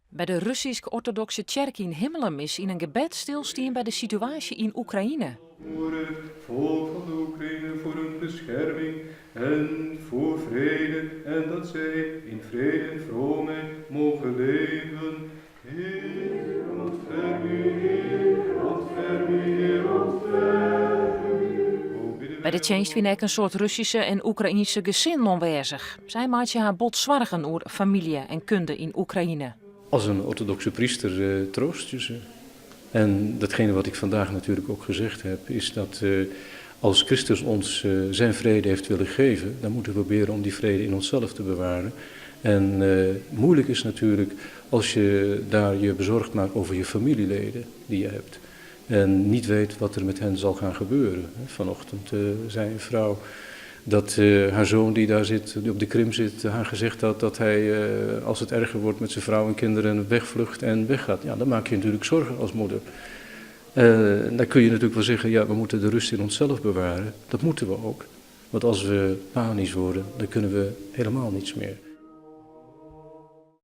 Bij de Russisch-orthodoxe kerk in Himmelen is in een gebed stilstaan bij de situatie in Oekraïne. Voor het volk van de Oekraïne, voor hun bescherming en voor vrede. En dat zij in vrede en vroomheid mogen leven. Heer, ontferm u, Heer, ontferm u, Heer, ontferm u. Bij de dienst vind ik een soort Russische en Oekraïnse gezin aanwezig. Zij maakt je haar bot zorgen over familie en kunde in Oekraïne. Als een orthodoxe priester troost je ze. En datgene wat ik vandaag natuurlijk ook gezegd heb, is dat als Christus ons zijn vrede heeft willen geven, dan moeten we proberen om die vrede in onszelf te bewaren. En moeilijk is natuurlijk als je daar je bezorgd maakt over je familieleden die je hebt. En niet weet wat er met hen zal gaan gebeuren. Vanochtend zei een vrouw dat haar zoon die daar zit, die op de Krim zit, haar gezegd had dat hij, als het erger wordt met zijn vrouw en kinderen, wegvlucht en weggaat. Ja, dan maak je natuurlijk zorgen als moeder. Dan kun je natuurlijk wel zeggen, ja, we moeten de rust in onszelf bewaren. Dat moeten we ook. Want als we panisch worden, dan kunnen we helemaal niets meer.